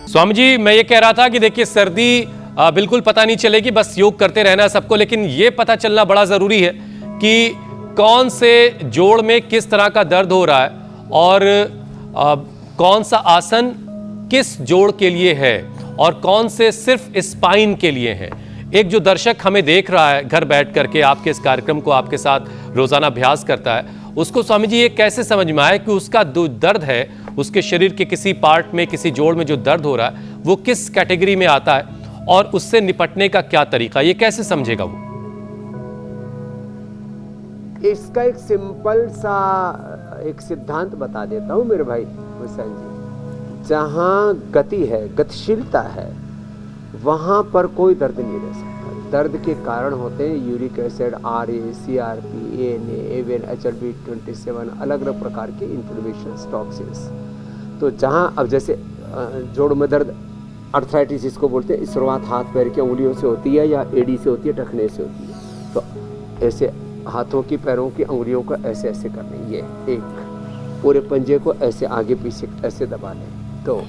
स्वामी जी, मैं ये कह रहा था कि देखिए सर्दी बिल्कुल पता नहीं चलेगी, बस योग करते रहना है सबको, लेकिन ये पता चलना बड़ा जरूरी है कि कौन से जोड़ में किस तरह का दर्द हो रहा है और कौन सा आसन किस जोड़ के लिए है और कौन से सिर्फ स्पाइन के लिए है। एक जो दर्शक हमें देख रहा है घर बैठ करके, आपके इस कार्यक्रम को आपके साथ रोजाना अभ्यास करता है, उसको स्वामी जी ये कैसे समझ में आए कि उसका जो दर्द है, उसके शरीर के किसी पार्ट में, किसी जोड़ में जो दर्द हो रहा है वो किस कैटेगरी में आता है और उससे निपटने का क्या तरीका, ये कैसे समझेगा वो? इसका एक सिंपल सा एक सिद्धांत बता देता हूं मेरे भाई हुसैन जी। जहां गति है, गतिशीलता है, वहां पर कोई दर्द नहीं रह सकता। दर्द के कारण होते हैं uric acid, RA, CRP, ANA, AVN, HLB27, अलग अलग प्रकार के इन्फ्लेमेशन, टॉक्सिन्स। तो जहां अब जैसे जोड़ में दर्द, अर्थराइटिस इसको बोलते हैं, शुरुआत हाथ पैर की उंगलियों से होती है या एड़ी से होती है, टखने से होती है। तो ऐसे हाथों की पैरों की उंगलियों को ऐसे ऐसे करनी, ये एक पूरे पंजे को ऐसे आगे पीछे ऐसे दबा लें। तो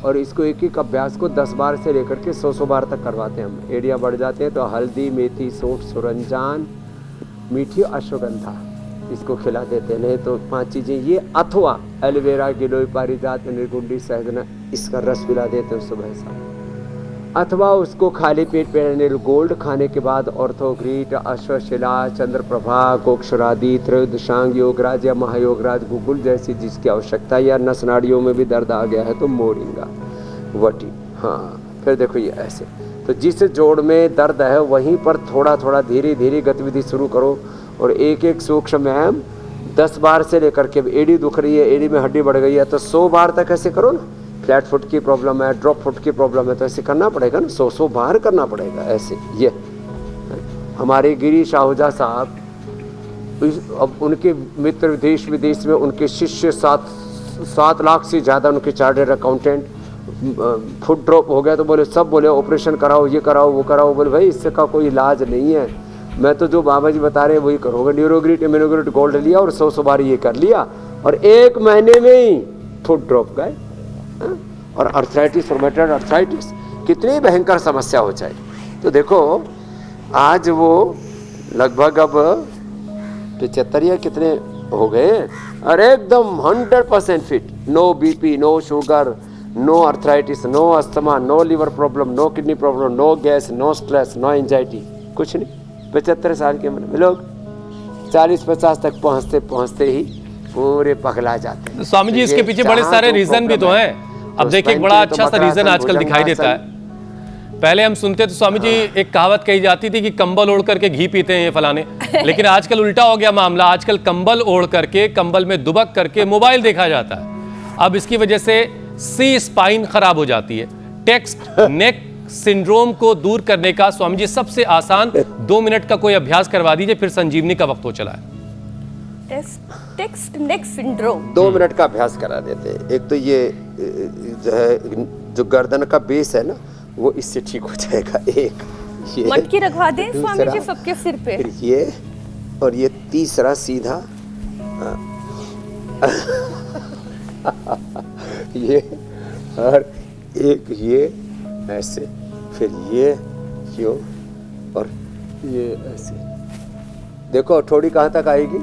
और इसको एक एक अभ्यास को 10 बार से लेकर के 100 बार तक करवाते हैं हम। एड़ियाँ बढ़ जाते हैं तो हल्दी, मेथी, सौंठ, सुरंजान, मीठी अश्वगंधा इसको खिला देते हैं। नहीं तो 5 चीज़ें ये, अथवा एलोवेरा, गिलोय, पारिजात, निर्गुंडी, सहजना, इसका रस पिला देते हैं सुबह शाम। अथवा उसको खाली पेट पे गोल्ड खाने के बाद ऑर्थोग्रीट, अश्वशिला, चंद्रप्रभा, गोक्षरादि, त्रयोदशांग योगराज या महायोगराज, गुगुल जैसी जिसकी आवश्यकता, या नस नाड़ियों में भी दर्द आ गया है तो मोरिंगा, वटी। हाँ, फिर देखो ये ऐसे। तो जिस जोड़ में दर्द है वहीं पर थोड़ा थोड़ा धीरे धीरे गतिविधि शुरू करो और एक एक सूक्ष्म व्यायाम 10 बार से लेकर के, एड़ी दुख रही है, एड़ी में हड्डी बढ़ गई है तो 100 बार तक ऐसे करो ना। फ्लैट फुट की प्रॉब्लम है, ड्रॉप फुट की प्रॉब्लम है तो ऐसे करना पड़ेगा ना, 100 बार करना पड़ेगा ऐसे। ये हमारे गिरीश आहूजा साहब, अब उनके मित्र देश विदेश में, उनके शिष्य 7 लाख से ज़्यादा उनके चार्टर्ड अकाउंटेंट, फुट ड्रॉप हो गया तो बोले, सब बोले ऑपरेशन कराओ, ये कराओ, वो कराओ। बोले भाई इससे का कोई इलाज नहीं है, मैं तो जो बाबा जी बता रहे हैं वही करोगे। न्यूरोग्रिट, इम्यूनोग्रिट गोल्ड लिया और 100 बार ये कर लिया और 1 महीने में ही फुट ड्रॉप गए। और अर्थराइटिस, रोमेटॉइड अर्थराइटिस कितनी भयंकर समस्या हो जाए। तो देखो आज वो लगभग अब 75 या कितने हो गए, अरे एकदम 100% fit, no BP, no sugar, no arthritis, no asthma, no liver problem, no kidney problem, no gas, no stress, no anxiety, कुछ नहीं। 75 साल के में लोग 40-50 तक पहुंचते ही पूरे पगला जाते हैं। स्वामी जी, इसके पीछे बड़े सारे रीजन भी तो हैं। अब देखिए एक बड़ा अच्छा सा रीजन आजकल दिखाई देता है। पहले हम सुनते तो स्वामी जी एक कहावत कही जाती थी कि कंबल ओढ़ करके घी पीते हैं ये फलाने, लेकिन आजकल उल्टा हो गया मामला। आजकल कंबल ओढ़ करके, कंबल में दुबक करके मोबाइल देखा जाता है। अब इसकी वजह से सी स्पाइन खराब हो जाती है। टेक्स्ट नेक सिंड्रोम को दूर करने का स्वामी जी सबसे आसान 2 मिनट का कोई अभ्यास करवा दीजिए, फिर संजीवनी का वक्त हो चला है। टेक्स्ट नेक सिंड्रोम 2 मिनट का अभ्यास करा देते हैं। एक तो ये जो है, जो गर्दन का बेस है ना, वो इससे ठीक हो जाएगा। एक ये मटकी रखवा दें स्वामी जी सबके सिर पे, फिर ये, और ये तीसरा सीधा ये, और एक ये ऐसे, फिर ये क्यों, और ये ऐसे। देखो थोड़ी कहाँ तक आएगी,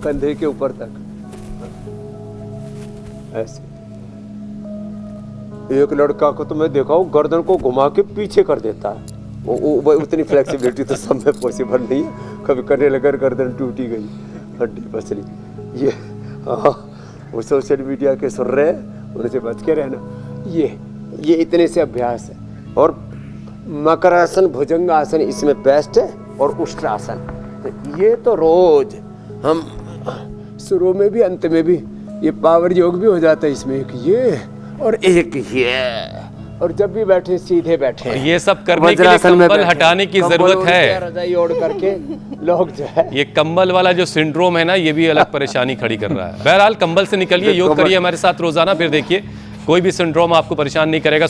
कंधे के ऊपर तक ऐसे। एक लड़का को तो मैं देखा हूँ गर्दन को घुमा के पीछे कर देता है। वो उतनी फ्लेक्सिबिलिटी तो सब में पॉसिबल नहीं है। कभी करने लगा गर्दन टूटी गई, हड्डी पसली। ये वो सोशल मीडिया के सुन रहे हैं, उनसे बच के रहना। ये इतने से अभ्यास है। और मकरासन, भुजंगासन इसमें बेस्ट है, और उष्ट्रासन। तो ये तो रोज हम शुरू में भी अंत में भी, ये पावर योग भी हो जाता है इसमें। एक ये और एक ये, और जब भी बैठे सीधे बैठे। और ये सब करने के लिए कंबल हटाने की जरूरत है। रजाई ओढ़ करके लोग जो है, ये कंबल वाला जो सिंड्रोम है ना, ये भी अलग परेशानी खड़ी कर रहा है। बहरहाल कंबल से निकलिए, योग करिए हमारे साथ रोजाना, फिर देखिए कोई भी सिंड्रोम आपको परेशान नहीं करेगा।